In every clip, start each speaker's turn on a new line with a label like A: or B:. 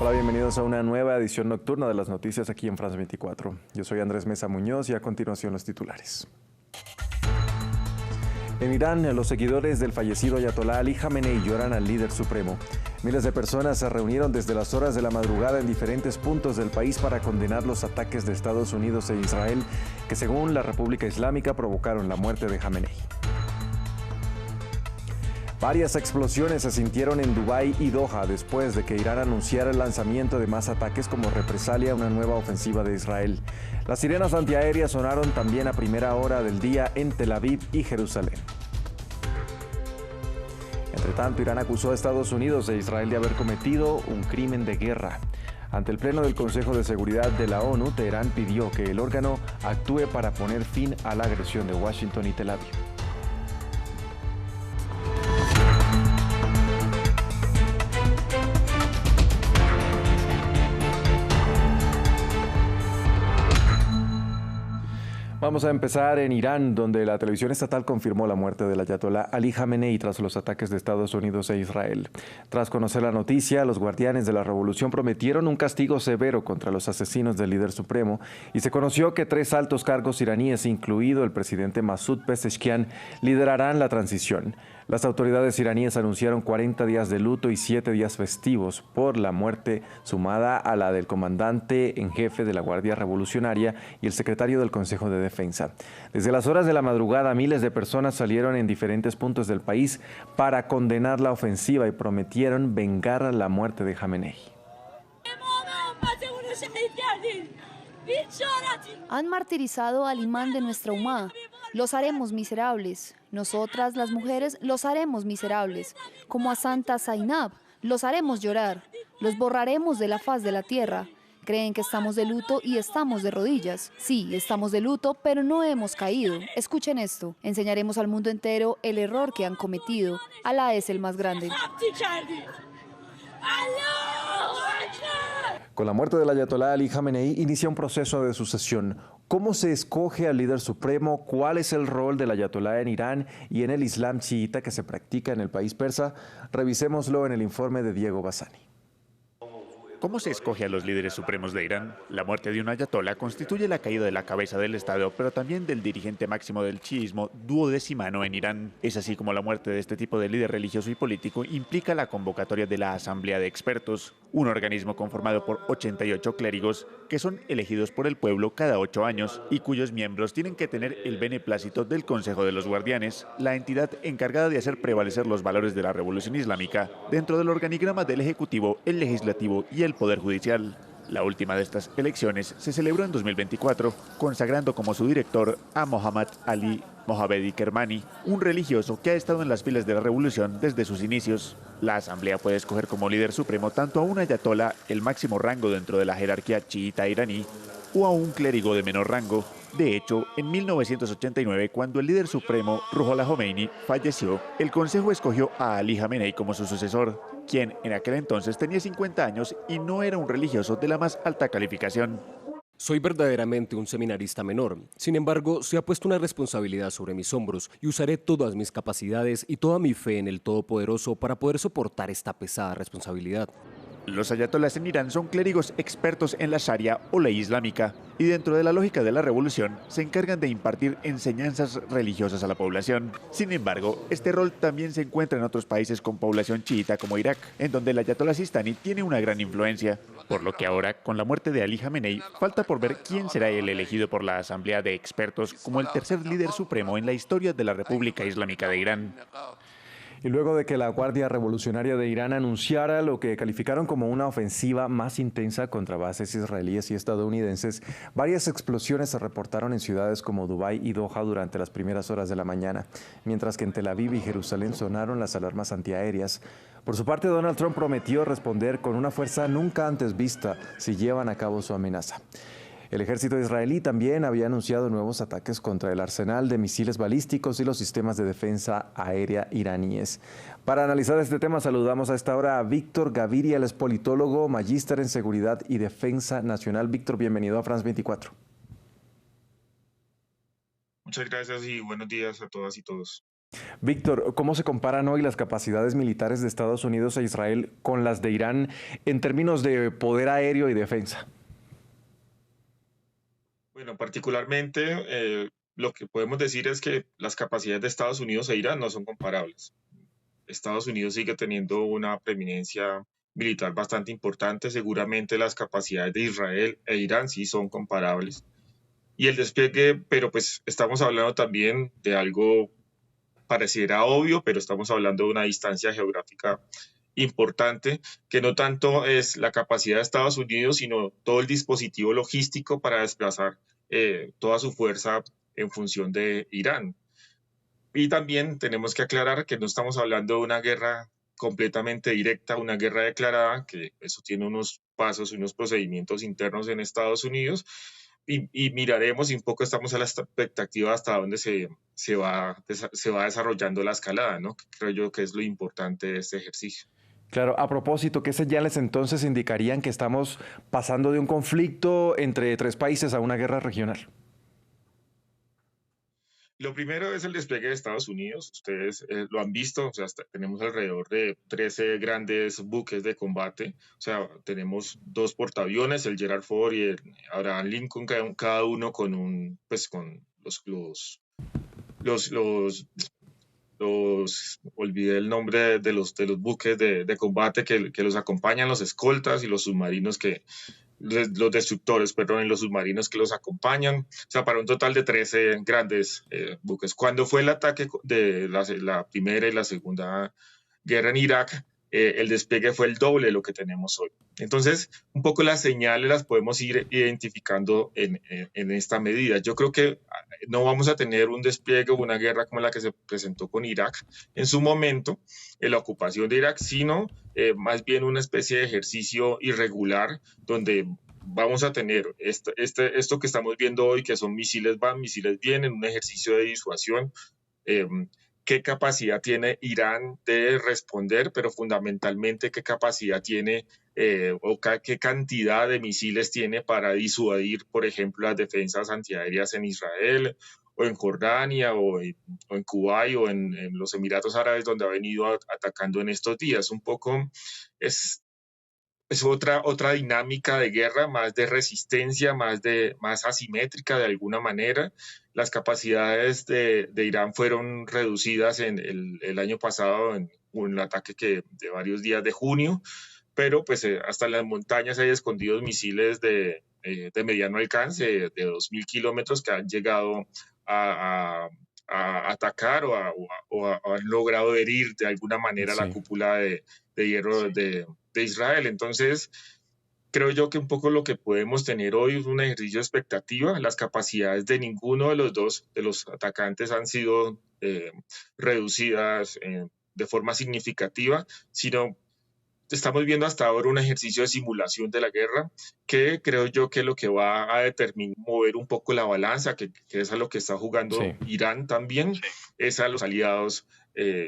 A: Hola, bienvenidos a una nueva edición nocturna de las noticias aquí en France 24. Yo soy Andrés Mesa Muñoz y a continuación los titulares. En Irán, los seguidores del fallecido ayatolá Ali Jamenei lloran al líder supremo. Miles de personas se reunieron desde las horas de la madrugada en diferentes puntos del país para condenar los ataques de Estados Unidos e Israel, que según la República Islámica provocaron la muerte de Jamenei. Varias explosiones se sintieron en Dubái y Doha después de que Irán anunciara el lanzamiento de más ataques como represalia a una nueva ofensiva de Israel. Las sirenas antiaéreas sonaron también a primera hora del día en Tel Aviv y Jerusalén. Entre tanto, Irán acusó a Estados Unidos e Israel de haber cometido un crimen de guerra. Ante el Pleno del Consejo de Seguridad de la ONU, Teherán pidió que el órgano actúe para poner fin a la agresión de Washington y Tel Aviv. Vamos a empezar en Irán, donde la televisión estatal confirmó la muerte del ayatolá Ali Jamenei tras los ataques de Estados Unidos e Israel. Tras conocer la noticia, los guardianes de la revolución prometieron un castigo severo contra los asesinos del líder supremo y se conoció que 3 altos cargos iraníes, incluido el presidente Masoud Pezeshkian, liderarán la transición. Las autoridades iraníes anunciaron 40 días de luto y 7 días festivos por la muerte, sumada a la del comandante en jefe de la Guardia Revolucionaria y el secretario del Consejo de Defensa. Desde las horas de la madrugada, miles de personas salieron en diferentes puntos del país para condenar la ofensiva y prometieron vengar la muerte de Jamenei.
B: Han martirizado al imán de nuestra Umá. Los haremos miserables. Nosotras, las mujeres, los haremos miserables. Como a Santa Zainab, los haremos llorar. Los borraremos de la faz de la tierra. Creen que estamos de luto y estamos de rodillas. Sí, estamos de luto, pero no hemos caído. Escuchen esto. Enseñaremos al mundo entero el error que han cometido. Alá es el más grande.
A: Con la muerte del ayatolá Ali Jamenei inicia un proceso de sucesión. ¿Cómo se escoge al líder supremo? ¿Cuál es el rol del ayatolá en Irán y en el Islam chiita que se practica en el país persa? Revisémoslo en el informe de Diego Bassani.
C: ¿Cómo se escoge a los líderes supremos de Irán? La muerte de un ayatolá constituye la caída de la cabeza del Estado, pero también del dirigente máximo del chiismo duodecimano en Irán. Es así como la muerte de este tipo de líder religioso y político implica la convocatoria de la Asamblea de Expertos, un organismo conformado por 88 clérigos que son elegidos por el pueblo cada 8 años y cuyos miembros tienen que tener el beneplácito del Consejo de los Guardianes, la entidad encargada de hacer prevalecer los valores de la Revolución Islámica dentro del organigrama del Ejecutivo, el Legislativo y el Poder Judicial. La última de estas elecciones se celebró en 2024, consagrando como su director a Mohammad Ali Mohammedi Kermani, un religioso que ha estado en las filas de la revolución desde sus inicios. La asamblea puede escoger como líder supremo tanto a un ayatolá, el máximo rango dentro de la jerarquía chiita iraní, o a un clérigo de menor rango. De hecho, en 1989, cuando el líder supremo Ruhollah Khomeini falleció, el Consejo escogió a Ali Jamenei como su sucesor, quien en aquel entonces tenía 50 años y no era un religioso de la más alta calificación.
D: Soy verdaderamente un seminarista menor. Sin embargo, se ha puesto una responsabilidad sobre mis hombros y usaré todas mis capacidades y toda mi fe en el Todopoderoso para poder soportar esta pesada responsabilidad.
C: Los ayatolás en Irán son clérigos expertos en la Sharia o ley islámica y dentro de la lógica de la revolución se encargan de impartir enseñanzas religiosas a la población. Sin embargo, este rol también se encuentra en otros países con población chiita como Irak, en donde el ayatolá Sistani tiene una gran influencia. Por lo que ahora, con la muerte de Ali Jamenei, falta por ver quién será el elegido por la Asamblea de Expertos como el tercer líder supremo en la historia de la República Islámica de Irán.
A: Y luego de que la Guardia Revolucionaria de Irán anunciara lo que calificaron como una ofensiva más intensa contra bases israelíes y estadounidenses, varias explosiones se reportaron en ciudades como Dubái y Doha durante las primeras horas de la mañana, mientras que en Tel Aviv y Jerusalén sonaron las alarmas antiaéreas. Por su parte, Donald Trump prometió responder con una fuerza nunca antes vista si llevan a cabo su amenaza. El ejército israelí también había anunciado nuevos ataques contra el arsenal de misiles balísticos y los sistemas de defensa aérea iraníes. Para analizar este tema saludamos a esta hora a Víctor Gaviria, él es politólogo, magíster en Seguridad y Defensa Nacional. Víctor, bienvenido a France 24.
E: Muchas gracias y buenos días a todas y todos.
A: Víctor, ¿cómo se comparan hoy las capacidades militares de Estados Unidos e Israel con las de Irán en términos de poder aéreo y defensa?
E: Bueno, particularmente lo que podemos decir es que las capacidades de Estados Unidos e Irán no son comparables. Estados Unidos sigue teniendo una preeminencia militar bastante importante. Seguramente las capacidades de Israel e Irán sí son comparables. Y el despliegue, pero pues estamos hablando también de algo pareciera obvio, pero estamos hablando de una distancia geográfica importante, que no tanto es la capacidad de Estados Unidos, sino todo el dispositivo logístico para desplazar toda su fuerza en función de Irán. Y también tenemos que aclarar que no estamos hablando de una guerra completamente directa, una guerra declarada, que eso tiene unos pasos y unos procedimientos internos en Estados Unidos, y miraremos y un poco estamos a la expectativa hasta dónde se va desarrollando la escalada, ¿no? Creo yo que es lo importante de este ejercicio.
A: Claro, a propósito, ¿qué señales entonces indicarían que estamos pasando de un conflicto entre tres países a una guerra regional?
E: Lo primero es el despliegue de Estados Unidos. Ustedes lo han visto, o sea, tenemos alrededor de 13 grandes buques de combate. O sea, tenemos dos portaaviones, el Gerald Ford y el Abraham Lincoln, cada uno con un, pues con olvidé el nombre de los buques de combate que los acompañan, los escoltas y los submarinos los destructores, perdón, y los submarinos que los acompañan, o sea, para un total de 13 grandes buques. Cuando fue el ataque de la Primera y la Segunda Guerra en Irak, el despliegue fue el doble de lo que tenemos hoy. Entonces, un poco las señales las podemos ir identificando en esta medida. Yo creo que no vamos a tener un despliegue o una guerra como la que se presentó con Irak en su momento, en la ocupación de Irak, sino más bien una especie de ejercicio irregular donde vamos a tener esto que estamos viendo hoy, que son misiles van, misiles vienen, un ejercicio de disuasión. ¿Qué capacidad tiene Irán de responder, pero fundamentalmente qué capacidad tiene qué cantidad de misiles tiene para disuadir, por ejemplo, las defensas antiaéreas en Israel o en Jordania o en Kuwait o en los Emiratos Árabes, donde ha venido atacando en estos días? Un poco es otra dinámica de guerra, más de resistencia, más asimétrica de alguna manera. Las capacidades de Irán fueron reducidas en el año pasado en un ataque de varios días de junio, pero pues hasta en las montañas hay escondidos misiles de mediano alcance, de 2.000 kilómetros, que han llegado a atacar o han logrado herir de alguna manera la cúpula de hierro de Israel. Entonces, creo yo que un poco lo que podemos tener hoy es un ejercicio de expectativa. Las capacidades de ninguno de los atacantes han sido reducidas de forma significativa, sino estamos viendo hasta ahora un ejercicio de simulación de la guerra, que creo yo que lo que va a determinar, mover un poco la balanza, que es a lo que está jugando Irán también, es a los aliados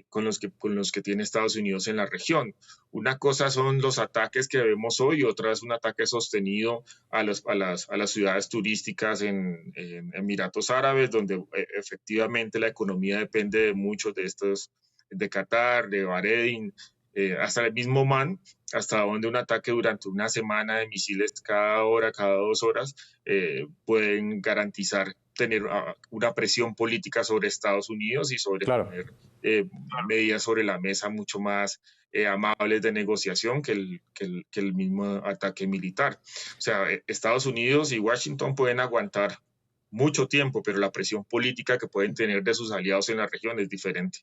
E: con los que tiene Estados Unidos en la región. Una cosa son los ataques que vemos hoy, otra es un ataque sostenido a las ciudades turísticas en Emiratos Árabes, donde efectivamente la economía depende de muchos de estos, de Qatar, de Bahrein, hasta el mismo Oman, hasta donde un ataque durante una semana de misiles cada hora, cada 2 horas, pueden garantizar tener una presión política sobre Estados Unidos y sobre poner medidas sobre la mesa mucho más amables de negociación que el mismo ataque militar. O sea, Estados Unidos y Washington pueden aguantar mucho tiempo, pero la presión política que pueden tener de sus aliados en la región es diferente.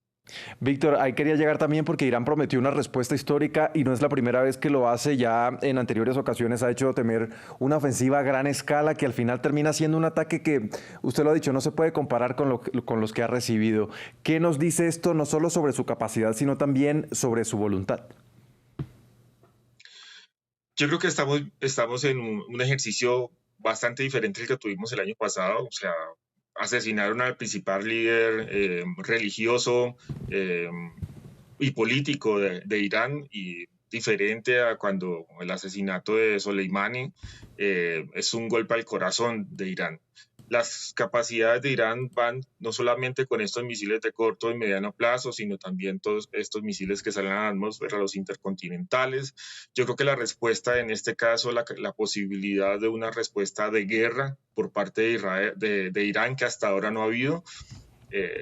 A: Víctor, ahí quería llegar también porque Irán prometió una respuesta histórica y no es la primera vez que lo hace. Ya en anteriores ocasiones ha hecho temer una ofensiva a gran escala que al final termina siendo un ataque que, usted lo ha dicho, no se puede comparar con los que ha recibido. ¿Qué nos dice esto no solo sobre su capacidad, sino también sobre su voluntad?
E: Yo creo que estamos en un ejercicio bastante diferente al que tuvimos el año pasado. O sea, asesinaron al principal líder religioso y político de Irán, y diferente a cuando el asesinato de Soleimani es un golpe al corazón de Irán. Las capacidades de Irán van no solamente con estos misiles de corto y mediano plazo, sino también todos estos misiles que salen a la atmósfera, los intercontinentales. Yo creo que la respuesta en este caso, la posibilidad de una respuesta de guerra por parte de Israel, de Irán, que hasta ahora no ha habido,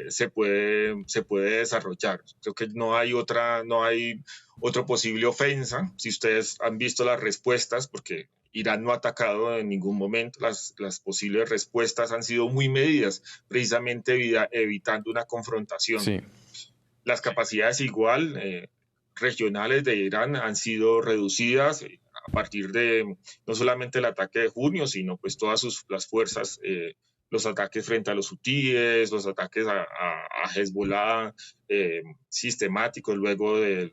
E: se puede desarrollar. Creo que no hay otra posible ofensa. Si ustedes han visto las respuestas, porque Irán no ha atacado en ningún momento, las posibles respuestas han sido muy medidas, precisamente evitando una confrontación.
A: Sí.
E: Las capacidades igual regionales de Irán han sido reducidas a partir de no solamente el ataque de junio, sino pues todas las fuerzas, los ataques frente a los hutíes, los ataques a Hezbollah sistemáticos luego de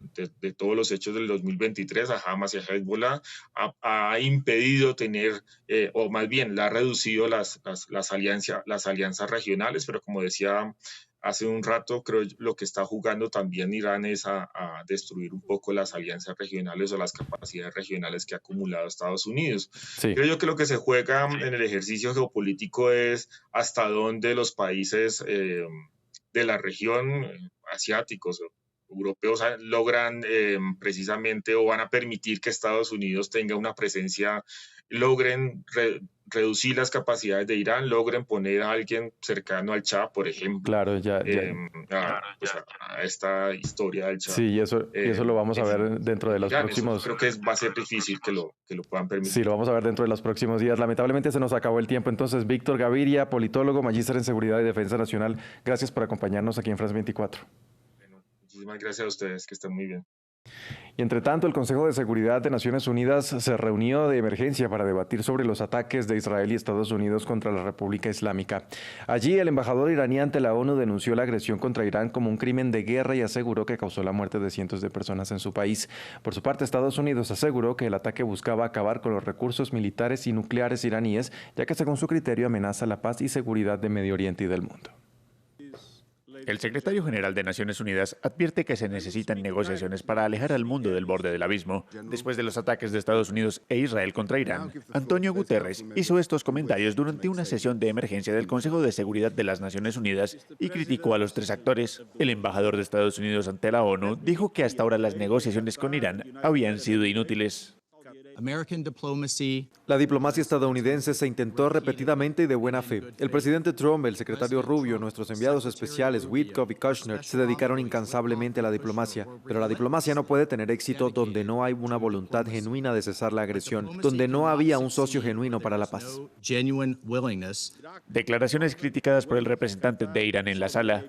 E: todos los hechos del 2023 a Hamas y a Hezbollah, ha impedido tener, o más bien la ha reducido las alianzas regionales, pero como decía hace un rato, creo lo que está jugando también Irán es a destruir un poco las alianzas regionales o las capacidades regionales que ha acumulado Estados Unidos. Sí. Creo yo que lo que se juega en el ejercicio geopolítico es hasta dónde los países de la región, asiáticos o europeos, logran precisamente o van a permitir que Estados Unidos tenga una presencia, logren reducir las capacidades de Irán, logren poner a alguien cercano al Shah, por ejemplo.
A: Claro,
E: a esta historia del Shah.
A: Sí, y eso lo vamos a ver dentro de los próximos...
E: Creo que va a ser difícil que lo puedan permitir.
A: Sí, lo vamos a ver dentro de los próximos días. Lamentablemente se nos acabó el tiempo. Entonces, Víctor Gaviria, politólogo, magíster en Seguridad y Defensa Nacional, gracias por acompañarnos aquí en France 24.
E: Bueno, muchísimas gracias a ustedes, que estén muy bien.
A: Y entre tanto, el Consejo de Seguridad de Naciones Unidas se reunió de emergencia para debatir sobre los ataques de Israel y Estados Unidos contra la República Islámica. Allí, el embajador iraní ante la ONU denunció la agresión contra Irán como un crimen de guerra y aseguró que causó la muerte de cientos de personas en su país. Por su parte, Estados Unidos aseguró que el ataque buscaba acabar con los recursos militares y nucleares iraníes, ya que según su criterio amenaza la paz y seguridad de Medio Oriente y del mundo.
C: El secretario general de Naciones Unidas advierte que se necesitan negociaciones para alejar al mundo del borde del abismo. Después de los ataques de Estados Unidos e Israel contra Irán, Antonio Guterres hizo estos comentarios durante una sesión de emergencia del Consejo de Seguridad de las Naciones Unidas y criticó a los tres actores. El embajador de Estados Unidos ante la ONU dijo que hasta ahora las negociaciones con Irán habían sido inútiles.
A: La diplomacia estadounidense se intentó repetidamente y de buena fe. El presidente Trump, el secretario Rubio, nuestros enviados especiales Witkoff y Kushner se dedicaron incansablemente a la diplomacia. Pero la diplomacia no puede tener éxito donde no hay una voluntad genuina de cesar la agresión, donde no había un socio genuino para la paz.
C: Declaraciones criticadas por el representante de Irán en la sala.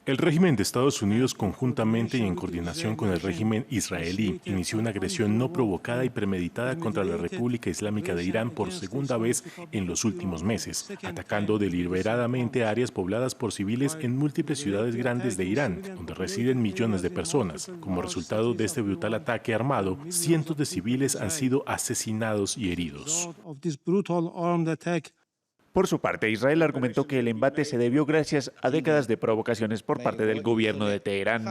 F: El régimen de Estados Unidos, conjuntamente y en coordinación con el régimen israelí, inició una agresión no provocada y premeditada contra la República Islámica de Irán por segunda vez en los últimos meses, atacando deliberadamente áreas pobladas por civiles en múltiples ciudades grandes de Irán, donde residen millones de personas. Como resultado de este brutal ataque armado, cientos de civiles han sido asesinados y heridos.
C: Por su parte, Israel argumentó que el embate se debió gracias a décadas de provocaciones por parte del gobierno de Teherán.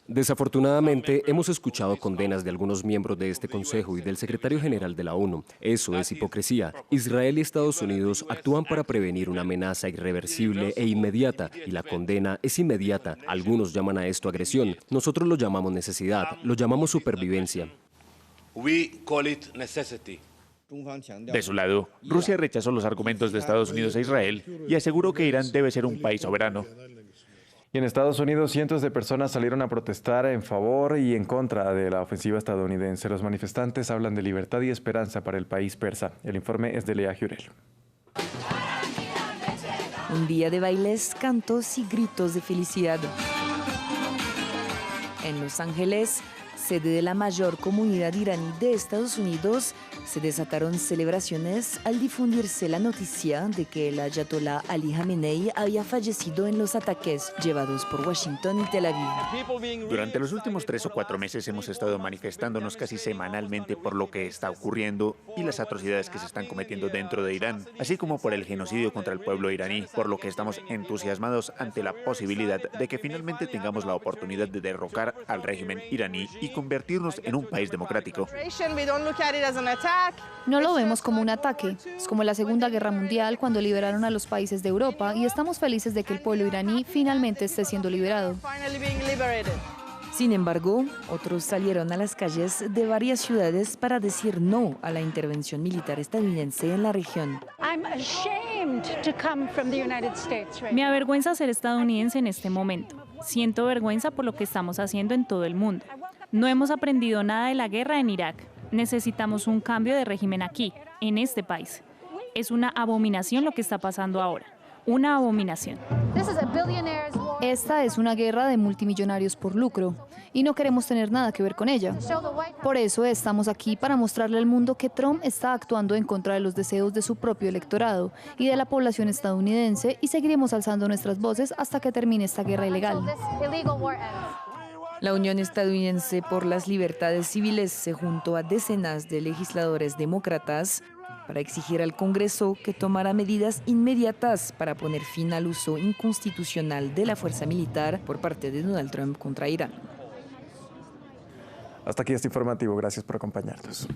D: Desafortunadamente, hemos escuchado condenas de algunos miembros de este Consejo y del secretario general de la ONU. Eso es hipocresía. Israel y Estados Unidos actúan para prevenir una amenaza irreversible e inmediata, y la condena es inmediata. Algunos llaman a esto agresión. Nosotros lo llamamos necesidad, lo llamamos supervivencia.
C: De su lado, Rusia rechazó los argumentos de Estados Unidos e Israel y aseguró que Irán debe ser un país soberano.
A: Y en Estados Unidos, cientos de personas salieron a protestar en favor y en contra de la ofensiva estadounidense. Los manifestantes hablan de libertad y esperanza para el país persa. El informe es de Lea Jurel.
G: Un día de bailes, cantos y gritos de felicidad. En Los Ángeles, sede de la mayor comunidad iraní de Estados Unidos, se desataron celebraciones al difundirse la noticia de que el ayatolá Ali Jamenei había fallecido en los ataques llevados por Washington y Tel Aviv.
C: Durante los últimos 3 o 4 meses hemos estado manifestándonos casi semanalmente por lo que está ocurriendo y las atrocidades que se están cometiendo dentro de Irán, así como por el genocidio contra el pueblo iraní, por lo que estamos entusiasmados ante la posibilidad de que finalmente tengamos la oportunidad de derrocar al régimen iraní y y convertirnos en un país democrático.
B: No lo vemos como un ataque, es como la Segunda Guerra Mundial cuando liberaron a los países de Europa y estamos felices de que el pueblo iraní finalmente esté siendo liberado.
G: Sin embargo, otros salieron a las calles de varias ciudades para decir no a la intervención militar estadounidense en la región.
H: Me avergüenza ser estadounidense en este momento. Siento vergüenza por lo que estamos haciendo en todo el mundo. No hemos aprendido nada de la guerra en Irak. Necesitamos un cambio de régimen aquí, en este país. Es una abominación lo que está pasando ahora. Una abominación.
B: Esta es una guerra de multimillonarios por lucro y no queremos tener nada que ver con ella. Por eso estamos aquí para mostrarle al mundo que Trump está actuando en contra de los deseos de su propio electorado y de la población estadounidense y seguiremos alzando nuestras voces hasta que termine esta guerra ilegal.
G: La Unión Estadounidense por las Libertades Civiles se juntó a decenas de legisladores demócratas para exigir al Congreso que tomara medidas inmediatas para poner fin al uso inconstitucional de la fuerza militar por parte de Donald Trump contra Irán.
A: Hasta aquí este informativo. Gracias por acompañarnos.